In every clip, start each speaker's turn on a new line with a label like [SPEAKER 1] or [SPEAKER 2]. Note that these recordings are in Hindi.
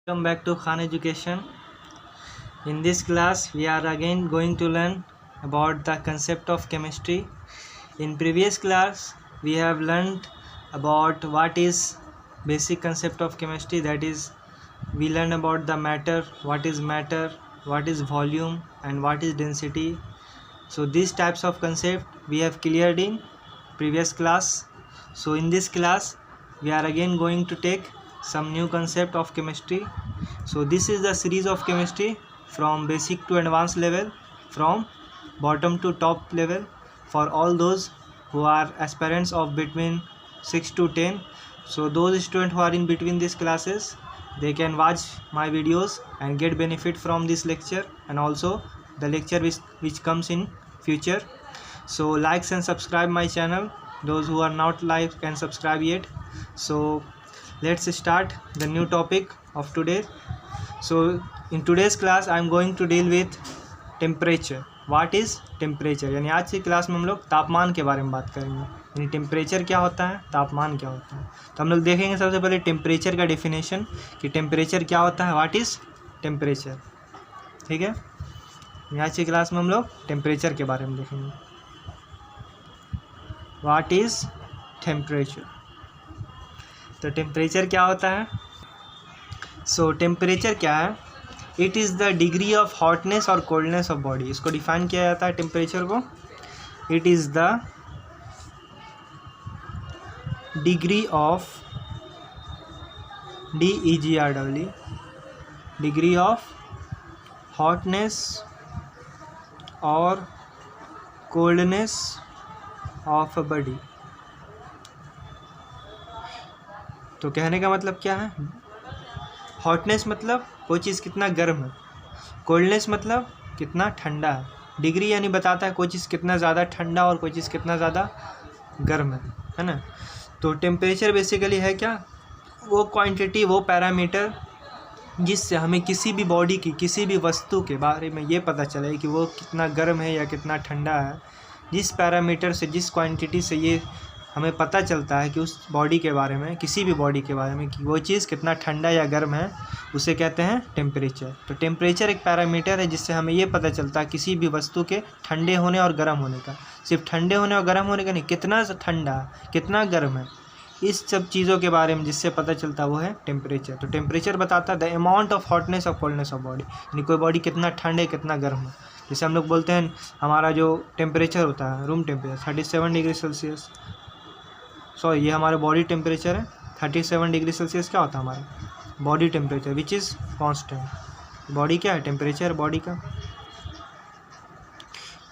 [SPEAKER 1] Welcome back to Khan Education. In this class, we are again going to learn about the concept of chemistry. In previous class, we have learned about what is basic concept of chemistry. That is, we learned about the matter, what is volume, and what is density. So these types of concept we have cleared in previous class. So in this class, we are again going to take some new concept of chemistry. So this is the series of chemistry from basic to advanced level, from bottom to top level, for all those who are aspirants of between 6 to 10. So those students who are in between these classes, they can watch my videos and get benefit from this lecture and also the lecture which comes in future. So likes and subscribe my channel, those who are not like and subscribe yet. So let's start the new topic of today. So in today's class I am going to deal with temperature. What is temperature? यानी आज की क्लास में हम लोग तापमान के बारे में बात करेंगे. यानी टेम्परेचर क्या होता है, तापमान क्या होता है. तो हम लोग देखेंगे सबसे पहले टेम्परेचर का डेफिनेशन कि टेम्परेचर क्या होता है, व्हाट इज़ टेम्परेचर. ठीक है, आज की क्लास में हम लोग टेम्परेचर के बारे में देखेंगे. What is temperature. तो टेम्परेचर क्या होता है. सो टेम्परेचर क्या है, it is the degree of hotness और कोल्डनेस ऑफ बॉडी. इसको डिफाइन किया जाता है टेम्परेचर को. It is the degree of DEGRE degree of hotness और कोल्डनेस ऑफ अ बॉडी. तो कहने का मतलब क्या है, हॉटनेस मतलब कोई चीज़ कितना गर्म है, कोल्डनेस मतलब कितना ठंडा है. डिग्री यानी बताता है कोई चीज़ कितना ज़्यादा ठंडा और कोई चीज़ कितना ज़्यादा गर्म है ना. तो टेम्परेचर बेसिकली है क्या, वो क्वांटिटी, वो पैरामीटर जिससे हमें किसी भी बॉडी की, किसी भी वस्तु के बारे में ये पता चले कि वो कितना गर्म है या कितना ठंडा है. जिस पैरामीटर से, जिस क्वांटिटी से ये हमें पता चलता है कि उस बॉडी के बारे में, किसी भी बॉडी के बारे में, कि वो चीज़ कितना ठंडा या गर्म है, उसे कहते हैं टेम्परेचर. तो टेम्परेचर एक पैरामीटर है जिससे हमें ये पता चलता है किसी भी वस्तु के ठंडे होने और गर्म होने का. सिर्फ ठंडे होने और गर्म होने का नहीं, कितना ठंडा, कितना गर्म है, इस सब चीज़ों के बारे में जिससे पता चलता है वो है टेम्परेचर. तो टेम्परेचर बताता है द अमाउंट ऑफ हॉटनेस और कोल्डनेस ऑफ बॉडी, यानी कोई बॉडी कितना ठंडे कितना गर्म है. जैसे हम लोग बोलते हैं हमारा जो टेम्परेचर होता है, room temperature 37 degree Celsius. Sorry, ये हमारा बॉडी टेम्परेचर है. 37 डिग्री सेल्सियस क्या होता है हमारा body temperature, which is constant. Body क्या है, टेम्परेचर बॉडी का.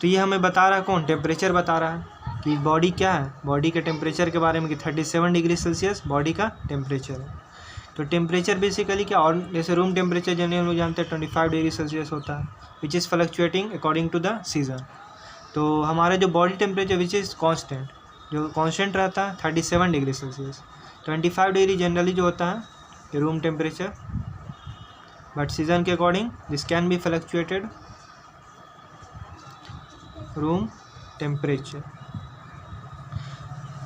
[SPEAKER 1] तो ये हमें बता रहा है कौन, टेम्परेचर बता रहा है कि बॉडी क्या है, बॉडी के टेम्परेचर के बारे में कि 37 डिग्री सेल्सियस बॉडी का टेम्परेचर है. तो टेम्परेचर बेसिकली क्या, और जैसे रूम टेम्परेचर जनरली हम लोग जानते हैं 25 डिग्री सेल्सियस होता है, which is fluctuating according to the season. तो हमारा जो body temperature which is constant, जो कांस्टेंट रहता है 37 डिग्री सेल्सियस. 25 डिग्री जनरली जो होता है ये रूम टेम्परेचर, बट सीज़न के according this can be fluctuated room temperature.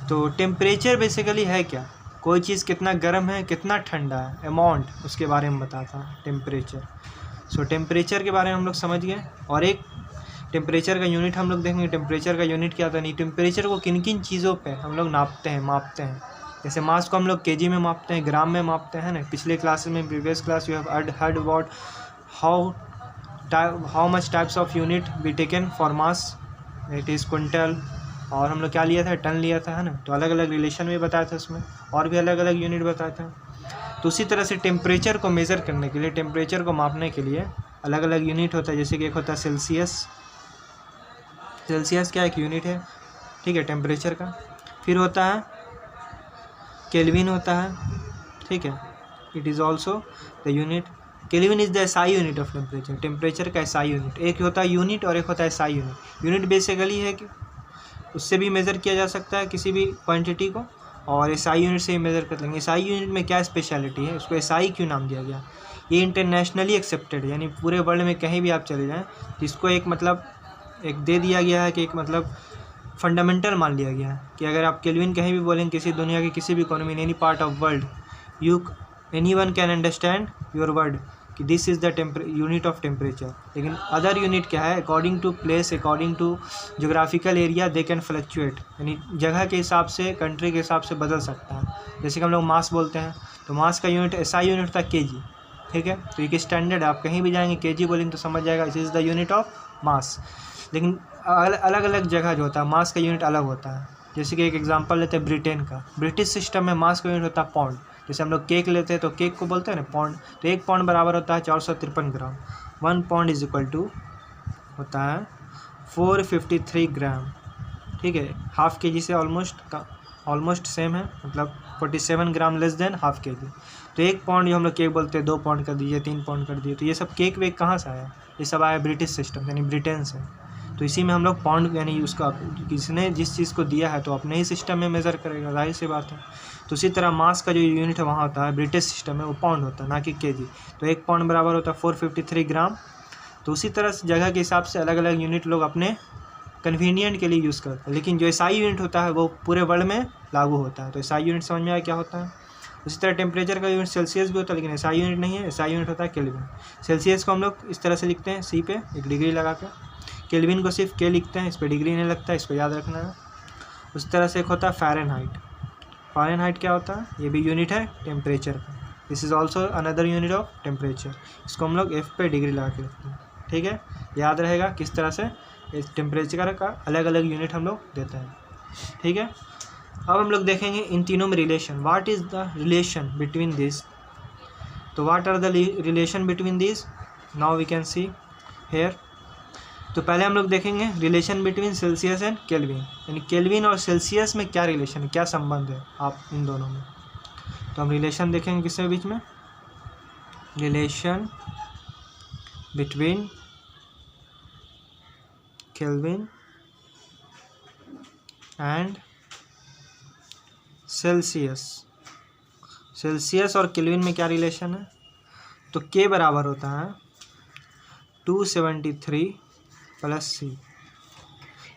[SPEAKER 1] तो टेम्परेचर बेसिकली है क्या, कोई चीज़ कितना गर्म है कितना ठंडा है, अमाउंट उसके बारे में बताता है टेम्परेचर. सो टेम्परेचर के बारे में हम लोग समझ गए. और एक टेम्परेचर का यूनिट हम लोग देखेंगे. टेम्परेचर का यूनिट क्या था, नहीं टेम्परेचर को किन किन चीज़ों पे हम लोग नापते हैं, मापते हैं. जैसे मास को हम लोग केजी में मापते हैं, ग्राम में मापते हैं ना. पिछले क्लासेस में, previous class you have heard about how much types of unit be taken for mass. It is quintal, और हम लोग क्या लिया था, टन लिया था, है ना. तो अलग अलग रिलेशन भी बताया था उसमें, और भी अलग अलग यूनिट बताया था. तो उसी तरह से टेम्परेचर को मेज़र करने के लिए, टेम्परेचर को मापने के लिए अलग अलग यूनिट होता है. जैसे कि एक होता है सेल्सियस. सेल्सियस क्या एक यूनिट है, ठीक है, टेम्परेचर का. फिर होता है केल्विन होता है, ठीक है, it is also the unit. Kelvin is the SI unit of temperature. Temperature का SI यूनिट, एक होता है यूनिट और एक होता है SI यूनिट. यूनिट बेसिकली है कि उससे भी मेज़र किया जा सकता है किसी भी क्वांटिटी को, और SI यूनिट से ही मेज़र कर लेंगे. SI यूनिट में क्या स्पेशलिटी है, उसको SI क्यों नाम दिया गया. ये इंटरनेशनली एक्सेप्टेड, यानी पूरे वर्ल्ड में कहीं भी आप चले जाएँ जिसको एक मतलब एक दे दिया गया है कि एक मतलब फंडामेंटल मान लिया गया है कि अगर आप केल्विन कहीं भी बोलेंगे किसी दुनिया के किसी भी कोने में, in any part of world, you anyone can understand your word कि this is the unit of temperature, लेकिन अदर यूनिट क्या है, according to place, according to geographical area they can fluctuate, यानी जगह के हिसाब से, कंट्री के हिसाब से बदल सकता है। जैसे कि हम लोग मास बोलते हैं तो मास का यूनिट SI यूनिट था kg, ठीक है। तो एक स्टैंडर्ड, आप कहीं भी जाएंगे kg बोलेंगे तो समझ जाएगा इस is the unit of mass. लेकिन अलग अलग जगह जो होता है मास का यूनिट अलग होता है। जैसे कि एक एग्जांपल लेते हैं ब्रिटेन का, ब्रिटिश सिस्टम में मास का यूनिट होता है पाउंड। जैसे हम लोग केक लेते हैं तो केक को बोलते हैं ना पाउंड, तो 1 पाउंड बराबर होता है 453 ग्राम। 1 पाउंड इज इक्वल टू होता है 453 ग्राम, ठीक है। हाफ kg से ऑलमोस्ट सेम है, मतलब 47 ग्राम लेस देन हाफ kg। तो 1 पाउंड जो हम लोग केक बोलते हैं 2 पाउंड कर दीजिए, 3 पाउंड कर दीजिए, तो ये सब केक वेक कहाँ से आया, ये सब आया ब्रिटिश सिस्टम यानी ब्रिटेन से। तो इसी में हम लोग पाउंड यानी उसका किसने जिस चीज़ को दिया है तो अपने ही सिस्टम में मेज़र करेगा, जाहिर सी बात है। तो उसी तरह मास का जो यूनिट है वहाँ होता है ब्रिटिश सिस्टम में वो पाउंड होता है, ना कि kg। तो 1 पाउंड बराबर होता है 453 ग्राम। तो उसी तरह से जगह के हिसाब से अलग अलग यूनिट लोग अपने कन्वीनियंट के लिए यूज़ करते हैं, लेकिन जो SI यूनिट होता है वो पूरे वर्ल्ड में लागू होता है। तो SI यूनिट समझ में आया क्या होता है। उसी तरह टेम्परेचर का यूनिट सेल्सियस भी होता है, लेकिन SI यूनिट नहीं है, SI यूनिट होता है केल्विन। सेल्सियस को हम लोग इस तरह से लिखते हैं C पे 1 डिग्री लगा कर, केल्विन को सिर्फ K लिखते हैं, इस पर डिग्री नहीं लगता, इसको याद रखना है। उस तरह से एक होता है फ़ारेनहाइट। फ़ारेनहाइट क्या होता है, ये भी यूनिट है टेम्परेचर का, this is also another unit of temperature. इसको हम लोग F पे डिग्री लगा के लिखते हैं, ठीक है। याद रहेगा किस तरह से इस टेम्परेचर का अलग अलग यूनिट हम लोग देते हैं, ठीक है। अब हम लोग देखेंगे इन तीनों में relation, what is the relation between this. तो what are the relation between this, now we can see here. तो पहले हम लोग देखेंगे relation between Celsius and Kelvin, यानी केल्विन और सेल्सियस में क्या रिलेशन है, क्या संबंध है आप इन दोनों में। तो हम रिलेशन देखेंगे किसके बीच में, relation between kelvin and Celsius. Celsius और केल्विन में क्या रिलेशन है, तो K बराबर होता है 273 प्लस C।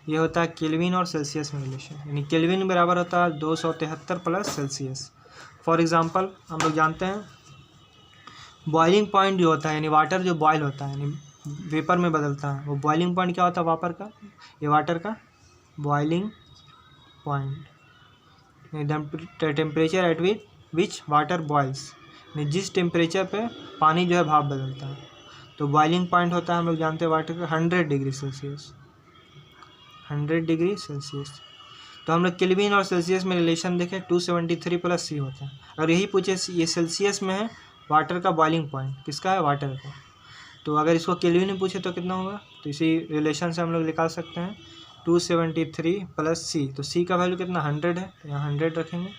[SPEAKER 1] ये होता है केल्विन और सेल्सियस में रिलेशन, यानी केल्विन बराबर होता है 273 प्लस सेल्सियस। फॉर एग्जांपल हम लोग जानते हैं बॉइलिंग पॉइंट जो होता है, यानी वाटर जो बॉयल होता है यानी वेपर में बदलता है, वो बॉइलिंग पॉइंट क्या होता है वापर का, ये वाटर का boiling point, temperature at which water boils, यानी जिस टेम्परेचर पे पानी जो है भाप बदलता है। तो बॉइलिंग पॉइंट होता है हम लोग जानते हैं वाटर का 100 डिग्री सेल्सियस, 100 डिग्री सेल्सियस। तो हम लोग केल्विन और सेल्सियस में रिलेशन देखें 273 प्लस C होता है। अगर यही पूछे ये सेल्सियस में है वाटर का बॉइलिंग पॉइंट, किसका है, वाटर का, तो अगर इसको केल्विन में पूछे तो कितना होगा, तो इसी रिलेशन से हम लोग निकाल सकते हैं 273 प्लस C। तो C का वैल्यू कितना 100 है, तो यहाँ 100 रखेंगे,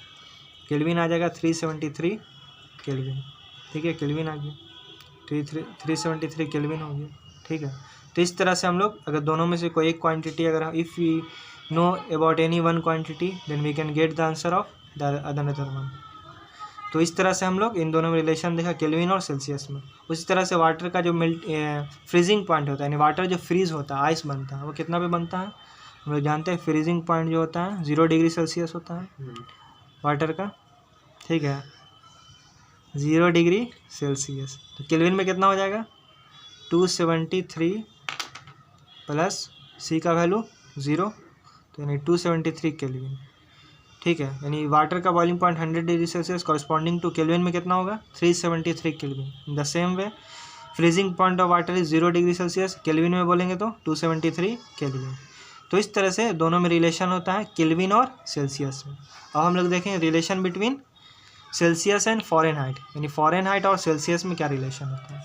[SPEAKER 1] केल्विन आ जाएगा 373 केल्विन, ठीक है, केल्विन आ गया 373 केल्विन हो गया, ठीक है। तो इस तरह से हम लोग अगर दोनों में से कोई एक क्वांटिटी, अगर if we know about any one quantity then we can get the answer of the another one. तो इस तरह से हम लोग इन दोनों में रिलेशन देखा केल्विन और सेल्सियस में। उसी तरह से वाटर का जो फ्रीजिंग पॉइंट होता है, यानी वाटर जो फ्रीज होता है, आइस बनता है, वो कितना पे बनता है, हम लोग जानते हैं फ्रीजिंग पॉइंट जो होता है 0 डिग्री सेल्सियस होता है वाटर का, ठीक है, 0 डिग्री सेल्सियस। तो केल्विन में कितना हो जाएगा 273 प्लस C का वैल्यू 0, तो यानी 273 केल्विन, ठीक है। यानी वाटर का boiling point 100 degree Celsius corresponding to kelvin में कितना होगा 373 kelvin. In the same way freezing point of water is 0 degree Celsius, kelvin में बोलेंगे तो 273 केल्विन। तो इस तरह से दोनों में रिलेशन होता है केल्विन और सेल्सियस में। अब हम लोग देखें relation between Celsius and Fahrenheit, यानी फ़ारेनहाइट और सेल्सियस में क्या रिलेशन होता है।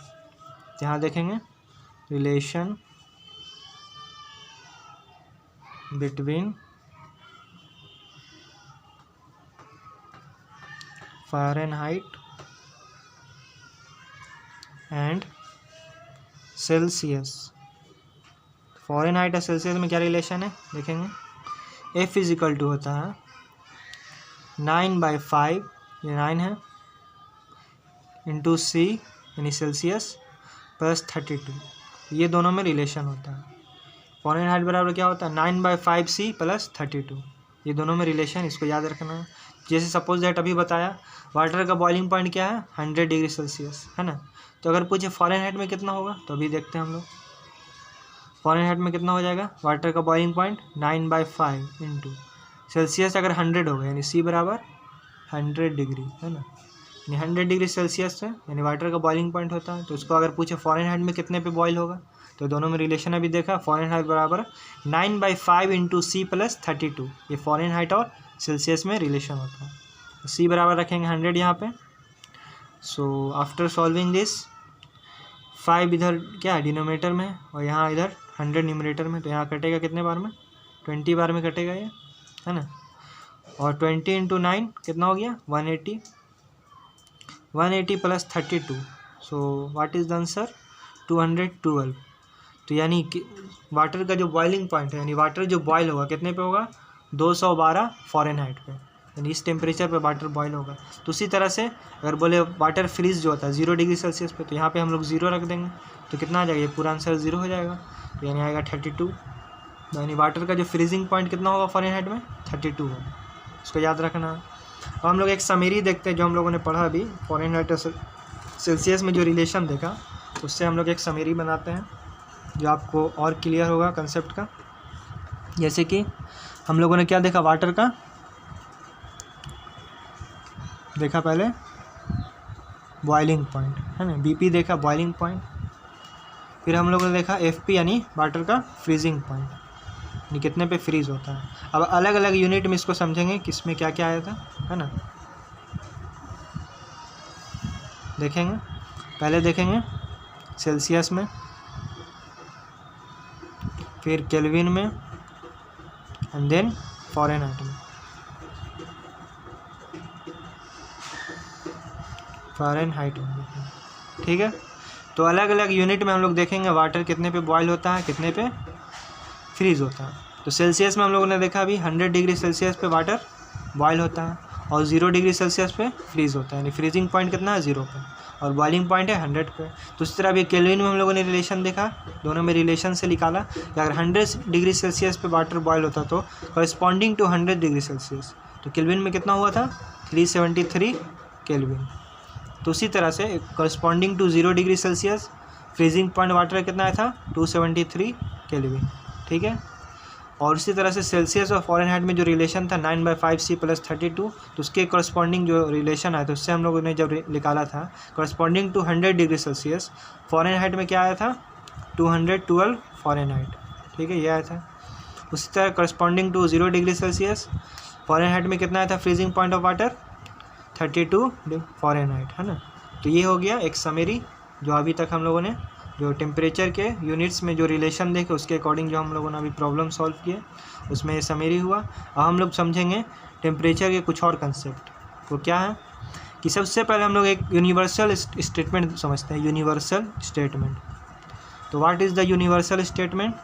[SPEAKER 1] यहाँ देखेंगे relation between Fahrenheit and Celsius. Fahrenheit और सेल्सियस में क्या रिलेशन है देखेंगे। F इज इक्वल टू होता है 9/5, ये 9 है, इंटू C यानी सेल्सियस प्लस 32, ये दोनों में रिलेशन होता है। फ़ारेनहाइट बराबर क्या होता है 9/5C प्लस 32, ये दोनों में रिलेशन, इसको याद रखना है। जैसे सपोज दैट अभी बताया वाटर का बॉइलिंग पॉइंट क्या है 100 डिग्री सेल्सियस, है ना। तो अगर पूछे फ़ारेनहाइट में कितना होगा तो अभी देखते हैं हम लोग। फ़ारेनहाइट में कितना हो जाएगा वाटर का बॉइलिंग पॉइंट 9/5 इंटू सेल्सियस अगर 100 होगा यानी C बराबर 100 डिग्री, है ना। यानी 100 डिग्री सेल्सियस है यानी वाटर का बॉइलिंग पॉइंट होता है। तो उसको अगर पूछे फ़ारेनहाइट में कितने पे बॉयल होगा तो दोनों में रिलेशन अभी देखा, फ़ारेनहाइट बराबर 9/5 इंटू C + 32। ये फ़ारेनहाइट और सेल्सियस में रिलेशन होता है। तो C बराबर रखेंगे 100 यहाँ पे। सो आफ्टर सॉल्विंग दिस 5 इधर क्या है डिनोमिनेटर में और यहाँ इधर 100 न्यूमरेटर में, तो यहाँ कटेगा कितने बार में 20 बार में कटेगा ये, है ना। और 20 इंटू 9 कितना हो गया 180 + 32। So what is the answer 212। तो यानी कि वाटर का जो बॉइलिंग पॉइंट है यानी वाटर जो बॉयल होगा कितने पे होगा 212 फ़ारेनहाइट पे, यानी इस टेम्परेचर पे वाटर बॉयल होगा। तो उसी तरह से अगर बोले वाटर फ्रीज जो होता है 0 डिग्री सेल्सियस पे, तो यहाँ पे हम लोग 0 रख देंगे तो कितना आ जाएगा, ये पूरा आंसर 0 हो जाएगा। तो यानी आएगा 32। यानी वाटर का जो फ्रीजिंग पॉइंट कितना होगा फ़ारेनहाइट में 32 होगा, उसको याद रखना। अब हम लोग एक समरी देखते हैं जो हम लोगों ने पढ़ा अभी फ़ारेनहाइट और सेल्सियस में जो रिलेशन देखा, उससे हम लोग एक समरी बनाते हैं जो आपको और क्लियर होगा कंसेप्ट का। जैसे कि हम लोगों ने क्या देखा, वाटर का देखा पहले बॉइलिंग पॉइंट, है ना, BP देखा बॉइलिंग पॉइंट। फिर हम लोगों ने देखा FP यानी वाटर का फ्रीजिंग पॉइंट, यानी कितने पे फ्रीज होता है। अब अलग अलग यूनिट में इसको समझेंगे किसमें क्या क्या आया था, है ना। देखेंगे पहले देखेंगे सेल्सियस में, फिर केल्विन में एंड देन फ़ारेनहाइट में। फ़ारेनहाइट में देखेंगे, ठीक है। तो अलग अलग यूनिट में हम लोग देखेंगे वाटर कितने पे बॉयल होता है कितने पे फ्रीज होता है। तो सेल्सियस में हम लोगों ने देखा अभी 100 डिग्री सेल्सियस पे वाटर बॉयल होता है और 0 डिग्री सेल्सियस पे फ्रीज होता है, यानी फ्रीजिंग पॉइंट कितना है 0 पे और बॉइलिंग पॉइंट है 100 पे। तो इस तरह अभी केल्विन में हम लोगों ने रिलेशन देखा, दोनों में रिलेशन से निकाला कि अगर 100 डिग्री सेल्सियस पे वाटर बॉयल होता तो कॉरस्पॉन्डिंग टू 100 डिग्री सेल्सियस, तो केल्विन में कितना हुआ था 373 केल्विन। तो उसी तरह से corresponding to 0 degree Celsius freezing point water कितना आया था 273 केल्विन, ठीक है। और इसी तरह से सेल्सियस और फ़ारेनहाइट में जो रिलेशन था 9/5 + 32, तो उसके कॉरस्पॉन्डिंग जो रिलेशन आया था उससे हम लोगों ने जब निकाला था corresponding to 100 degree Celsius Fahrenheit में क्या आया था 212 फ़ारेनहाइट, ठीक है, ये आया था। उसी तरह corresponding to 0 degree Celsius Fahrenheit में कितना आया था freezing point of water 32 Fahrenheit, है ना। तो ये हो गया एक समरी जो अभी तक हम लोगों ने जो टेम्परेचर के यूनिट्स में जो रिलेशन देखे उसके अकॉर्डिंग जो हम लोगों ने अभी प्रॉब्लम सॉल्व किए उसमें ये समरी हुआ। अब हम लोग समझेंगे टेम्परेचर के कुछ और कंसेप्ट, वो क्या है कि सबसे पहले हम लोग एक यूनिवर्सल स्टेटमेंट समझते हैं, यूनिवर्सल स्टेटमेंट। तो what is the universal statement,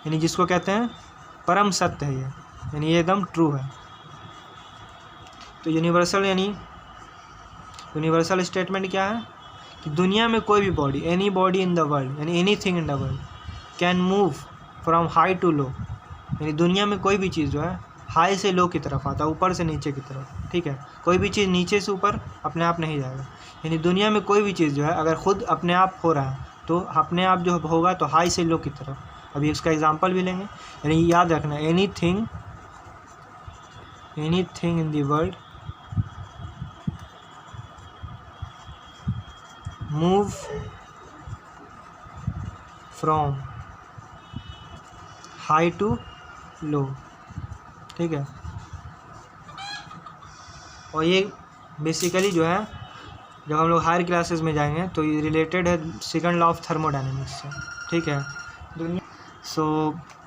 [SPEAKER 1] यानी जिसको कहते हैं परम सत्य है ये, यानी ये एकदम ट्रू है। तो यूनिवर्सल यानी यूनिवर्सल स्टेटमेंट क्या है कि दुनिया में कोई भी body, any body in the world यानी anything in the world can move from high to low, यानी दुनिया में कोई भी चीज़ जो है हाई से लो की तरफ आता है, ऊपर से नीचे की तरफ, ठीक है। कोई भी चीज़ नीचे से ऊपर अपने आप नहीं जाएगा, यानी दुनिया में कोई भी चीज़ जो है अगर खुद अपने आप हो रहा है तो अपने आप जो होगा तो हाई से लो की तरफ। अभी उसका एग्जाम्पल भी लेंगे, यानी याद रखना anything in the world move from high to low, ठीक है। और ये बेसिकली जो है जब हम लोग हायर क्लासेस में जाएंगे तो ये रिलेटेड है सेकंड लॉ ऑफ थर्मोडायनेमिक्स से, ठीक है। सो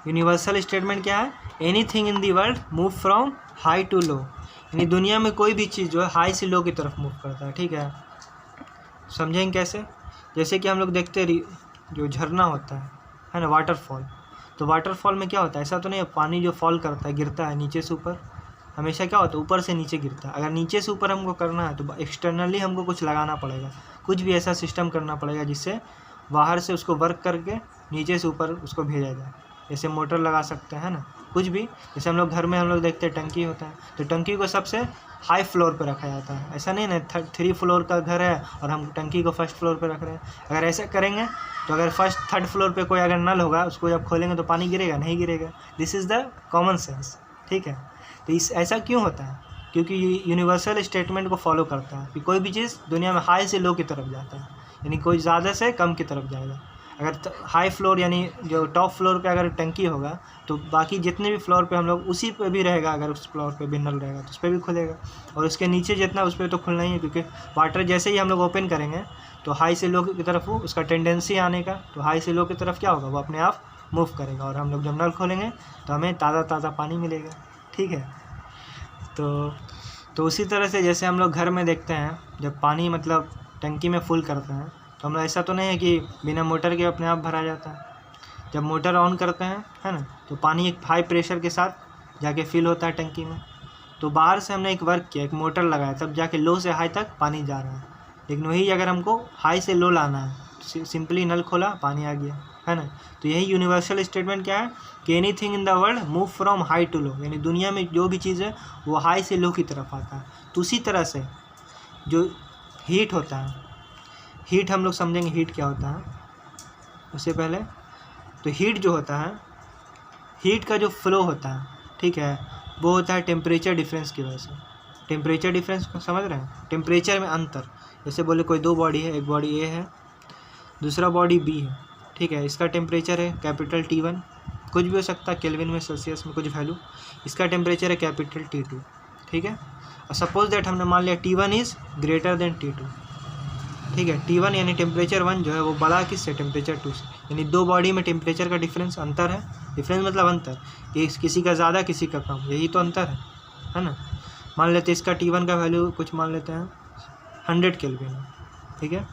[SPEAKER 1] यूनिवर्सल स्टेटमेंट क्या है, anything in the world move from high to low, यानी दुनिया में कोई भी चीज़ जो है हाई से लो की तरफ मूव करता है, ठीक है। समझेंगे कैसे, जैसे कि हम लोग देखते जो झरना होता है ना, वाटरफॉल। तो वाटरफॉल में क्या होता है, ऐसा तो नहीं है पानी जो फॉल करता है गिरता है नीचे से ऊपर, हमेशा क्या होता है ऊपर से नीचे गिरता है। अगर नीचे से ऊपर हमको करना है तो एक्सटर्नली हमको कुछ लगाना पड़ेगा, कुछ भी ऐसा सिस्टम करना पड़ेगा जिससे बाहर से उसको वर्क करके नीचे से ऊपर उसको भेजा जाए। जैसे मोटर लगा सकते हैं ना, कुछ भी, जैसे हम लोग घर में हम लोग देखते हैं टंकी होता है, तो टंकी को सबसे हाई फ्लोर पे रखा जाता है। ऐसा नहीं ना 3 फ्लोर का घर है और हम टंकी को फर्स्ट फ्लोर पे रख रहे हैं। अगर ऐसे करेंगे तो अगर फर्स्ट 3rd फ्लोर पे कोई अगर नल होगा उसको जब खोलेंगे तो पानी गिरेगा, नहीं गिरेगा। This is the common sense, ठीक है। तो ऐसा क्यों होता है? क्योंकि यूनिवर्सल स्टेटमेंट को फॉलो करता है कि कोई भी चीज़ दुनिया में हाई से लो की तरफ जाता है, यानी कोई ज़्यादा से कम की तरफ जाएगा। अगर हाई फ्लोर यानी जो टॉप फ्लोर पे अगर टंकी होगा तो बाकी जितने भी फ्लोर पे हम लोग उसी पे भी रहेगा, अगर उस फ्लोर पे भी नल रहेगा तो उस पर भी खुलेगा, और उसके नीचे जितना उस पर तो खुलना ही है, क्योंकि वाटर जैसे ही हम लोग ओपन करेंगे तो हाई से लो की तरफ वो उसका टेंडेंसी आने का, तो हाई से लो की तरफ क्या होगा, वो अपने आप मूव करेगा, और हम लोग जब नल खोलेंगे तो हमें ताज़ा पानी मिलेगा, ठीक है। तो उसी तरह से जैसे हम लोग घर में देखते हैं जब पानी मतलब टंकी में फुल करते हैं तो हम लोग ऐसा तो नहीं है कि बिना मोटर के अपने आप भरा जाता है। जब मोटर ऑन करते हैं, है ना, तो पानी एक हाई प्रेशर के साथ जाके फिल होता है टंकी में। तो बाहर से हमने एक वर्क किया, एक मोटर लगाया, तब जाके लो से हाई तक पानी जा रहा है। लेकिन वही अगर हमको हाई से लो लाना है तो सिंपली नल खोला, पानी आ गया, है ना। तो यही यूनिवर्सल स्टेटमेंट क्या है कि anything in the world move from high to low, यानी दुनिया में जो भी चीज़ है वो हाई से लो की तरफ आता है। तो उसी तरह से जो हीट होता है, हीट हम लोग समझेंगे हीट क्या होता है उससे पहले। तो हीट जो होता है, हीट का जो फ्लो होता है, ठीक है, वो होता है टेम्परेचर डिफरेंस की वजह से। टेम्परेचर डिफरेंस को समझ रहे हैं? टेम्परेचर में अंतर, जैसे बोले कोई 2 बॉडी है, एक बॉडी ए है, दूसरा बॉडी बी है, ठीक है। इसका टेम्परेचर है कैपिटल T1, कुछ भी हो सकता है, केल्विन में, सेल्सियस में, कुछ वैल्यू। इसका टेम्परेचर है कैपिटल T2, ठीक है। और सपोज दैट हमने मान लिया T1 is greater than T2, ठीक है। T1 यानी टेम्परेचर 1 जो है वो बड़ा किससे, टेम्परेचर 2 से, यानी 2 बॉडी में टेम्परेचर का डिफरेंस अंतर है। डिफरेंस मतलब अंतर, किसी का ज़्यादा किसी का कम, यही तो अंतर है ना। मान लेते हैं इसका T1 का वैल्यू कुछ मान लेते हैं 100 केल्विन है, ठीक है,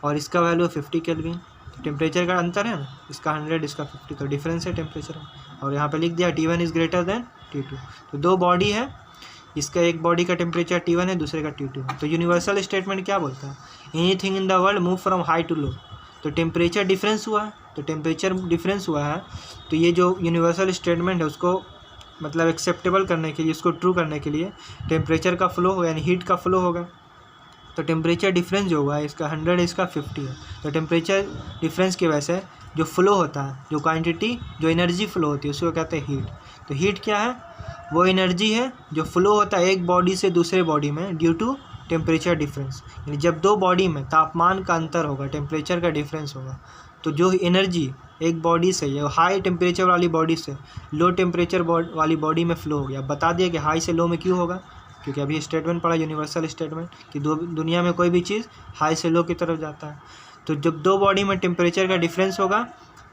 [SPEAKER 1] और इसका वैल्यू 50 केल्विन। तो टेम्परेचर का अंतर है ना, इसका 100 इसका 50, तो डिफरेंस है टेम्परेचर में। और यहाँ पे लिख दिया T1 is greater than T2। तो 2 बॉडी है, इसका एक बॉडी का टेम्परेचर T1 है, दूसरे का T2 है। तो यूनिवर्सल स्टेटमेंट क्या बोलता है, anything in the world move from high to low. तो टेम्परेचर डिफरेंस हुआ है, तो टेम्परेचर डिफरेंस हुआ है, तो ये जो यूनिवर्सल स्टेटमेंट है उसको मतलब एक्सेप्टेबल करने के लिए, उसको ट्रू करने के लिए टेम्परेचर का फ्लो हो, यानी हीट का फ्लो होगा। तो टेम्परेचर डिफरेंस जो हुआ है, इसका 100 इसका 50 है, तो टेम्परेचर डिफरेंस की वजह से जो फ्लो होता है, जो क्वांटिटी, जो एनर्जी फ्लो होती है उसको कहते हैं हीट। तो हीट क्या है, वो एनर्जी है जो फ्लो होता है एक बॉडी से दूसरे बॉडी में ड्यू टू टेम्परेचर डिफरेंस। यानी जब 2 बॉडी में तापमान का अंतर होगा, टेम्परेचर का डिफरेंस होगा, तो जो एनर्जी एक बॉडी से या हाई टेम्परेचर वाली बॉडी से लो टेम्परेचर वाली बॉडी में फ्लो हो गया। बता दिया कि हाई से लो में क्यों होगा, क्योंकि अभी स्टेटमेंट पढ़ा यूनिवर्सल स्टेटमेंट कि दुनिया में कोई भी चीज़ हाई से लो की तरफ जाता है। तो जब 2 बॉडी में टेम्परेचर का डिफरेंस होगा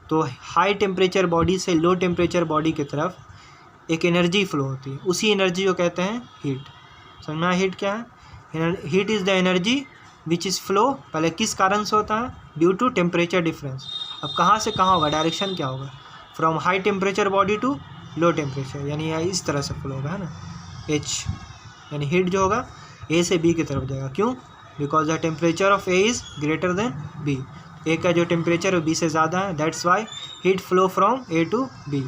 [SPEAKER 1] तो हाई टेम्परेचर बॉडी से लो टेम्परेचर बॉडी की तरफ एक एनर्जी फ्लो होती है, उसी एनर्जी को कहते हैं हीट। समझना हीट क्या है, heat is the energy which is flow, पहले किस कारण से होता है, ड्यू टू टेम्परेचर डिफरेंस। अब कहाँ से कहाँ होगा, डायरेक्शन क्या होगा, from high temperature body to low temperature, यानी इस तरह से फ्लो होगा, है ना, H, यानी हीट जो होगा A से B की तरफ जाएगा। क्यों, because the temperature of A is greater than B, A का जो टेम्परेचर है B से ज़्यादा है, that's why heat flow from A to B,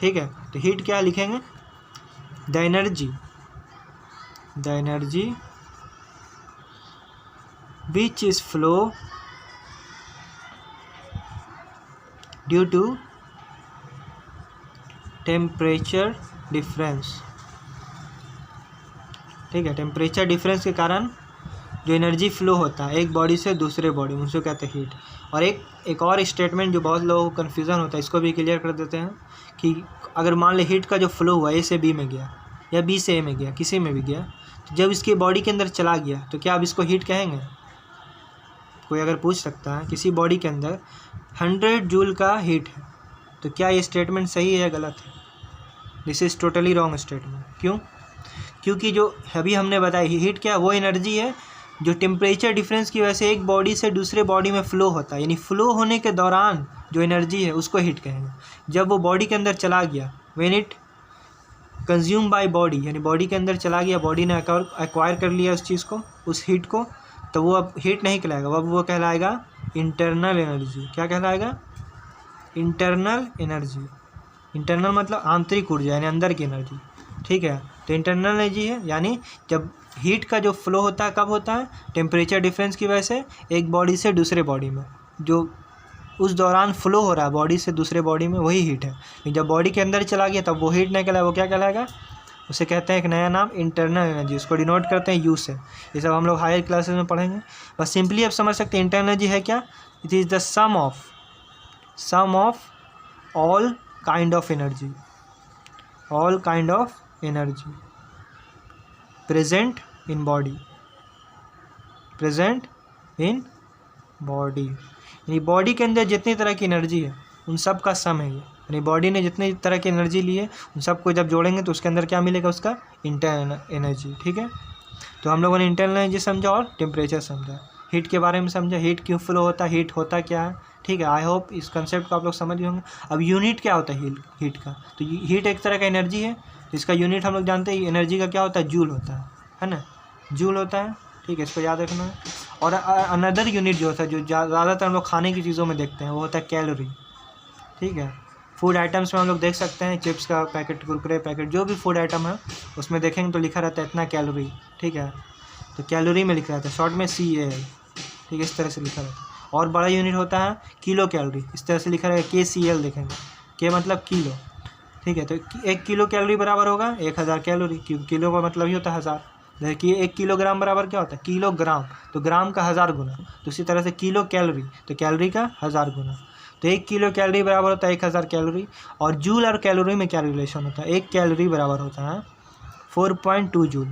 [SPEAKER 1] ठीक है। तो हीट क्या लिखेंगे, the energy which is flow due to temperature difference, ठीक है। टेम्परेचर डिफरेंस के कारण जो एनर्जी फ्लो होता है एक बॉडी से दूसरे बॉडी में, उसको कहते हैं हीट। और एक और स्टेटमेंट जो बहुत लोगों को कन्फ्यूज़न होता है, इसको भी क्लियर कर देते हैं कि अगर मान ले हीट का जो फ्लो हुआ A से B में गया या B से A में गया, किसी में भी गया, तो जब इसकी बॉडी के अंदर चला गया तो क्या अब इसको हीट कहेंगे? कोई अगर पूछ सकता है किसी बॉडी के अंदर 100 जूल का हीट है, तो क्या ये स्टेटमेंट सही है या गलत है? This is totally wrong statement. क्यों? क्योंकि जो अभी हमने बताया हीट क्या, वो एनर्जी है जो टेम्परेचर डिफरेंस की वजह से एक बॉडी से दूसरे बॉडी में फ़्लो होता है, यानी फ़्लो होने के दौरान जो एनर्जी है उसको हीट कहेंगे। जब वो बॉडी के अंदर चला गया, when it consume by body, यानी बॉडी के अंदर चला गया, बॉडी ने एक्वायर कर लिया उस चीज़ को, उस हीट को, तो वो अब हीट नहीं कहलाएगा, अब वो कहलाएगा इंटरनल एनर्जी। क्या कहलाएगा? इंटरनल एनर्जी, इंटरनल मतलब आंतरिक ऊर्जा यानी अंदर की एनर्जी, ठीक है। तो इंटरनल एनर्जी है यानी जब हीट का जो फ्लो होता है कब होता है, टेम्परेचर डिफरेंस की वजह से एक बॉडी से दूसरे बॉडी में, जो उस दौरान फ्लो हो रहा है बॉडी से दूसरे बॉडी में, वही हीट है। लेकिन जब बॉडी के अंदर चला गया तब वो हीट नहीं कहलाएगा, वो क्या कहलाएगा, उसे कहते हैं एक नया नाम इंटरनल एनर्जी, उसको डिनोट करते हैं यू से। ये सब हम लोग हायर क्लासेस में पढ़ेंगे। बस सिंपली आप समझ सकते हैं इंटरनल एनर्जी है क्या, it is the sum of all kind of energy, all kind of energy present in body, present in body, यानी बॉडी के अंदर जितनी तरह की एनर्जी है उन सब का सम है ये, यानी बॉडी ने जितनी तरह की एनर्जी ली है उन सबको जब जोड़ेंगे तो उसके अंदर क्या मिलेगा, उसका इंटरनल एनर्जी, ठीक है। तो हम लोगों ने इंटरनल एनर्जी समझा और टेम्परेचर समझा, हीट के बारे में समझा, हीट क्यों फ्लो होता है, हीट होता क्या है, ठीक है। आई होप इस कंसेप्ट को आप लोग समझ गए होंगे। अब यूनिट क्या होता है हीट का, तो हीट एक तरह का एनर्जी है, इसका यूनिट हम लोग जानते हैं एनर्जी का क्या होता है, जूल होता है ना, जूल होता है, ठीक है, इसको याद रखना है। और अनदर यूनिट जो होता है जो ज़्यादातर हम लोग खाने की चीज़ों में देखते हैं वो होता है कैलोरी, ठीक है। फूड आइटम्स में हम लोग देख सकते हैं चिप्स का पैकेट, कुरकुरे पैकेट, जो भी फूड आइटम है उसमें देखेंगे तो लिखा रहता है इतना कैलोरी, ठीक है। तो कैलोरी में लिखा रहता है शॉर्ट में CAL, ठीक है, इस तरह से लिखा रहता है। और बड़ा यूनिट होता है किलो कैलोरी, इस तरह से लिखा रहेगा KCL, देखेंगे K मतलब किलो, ठीक है। तो 1 किलो कैलोरी बराबर होगा 1000 कैलोरी, क्योंकि किलो का मतलब ही होता है 1000। जैसे कि 1 किलोग्राम बराबर क्या होता है, किलोग्राम, तो ग्राम का 1000 गुना, तो उसी तरह से किलो कैलोरी तो कैलोरी का 1000 गुना, तो 1 किलो कैलोरी बराबर होता है 1000 कैलोरी। और जूल और कैलोरी में क्या रिलेशन होता है, 1 कैलोरी बराबर होता है 4.2 जूल,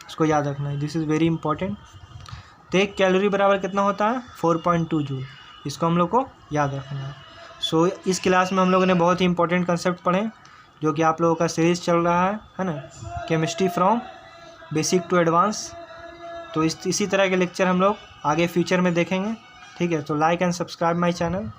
[SPEAKER 1] इसको याद रखना है, दिस इज़ वेरी इंपॉर्टेंट। तो 1 कैलोरी बराबर कितना होता है 4.2 जूल, इसको हम लोग को याद रखना है। सो इस क्लास में हम लोगों ने बहुत ही इंपॉर्टेंट कंसेप्ट पढ़े, जो कि आप लोगों का सीरीज़ चल रहा है ना, chemistry from basic to advance. तो इसी तरह के लेक्चर हम लोग आगे फ्यूचर में देखेंगे, ठीक है। तो like and subscribe my channel.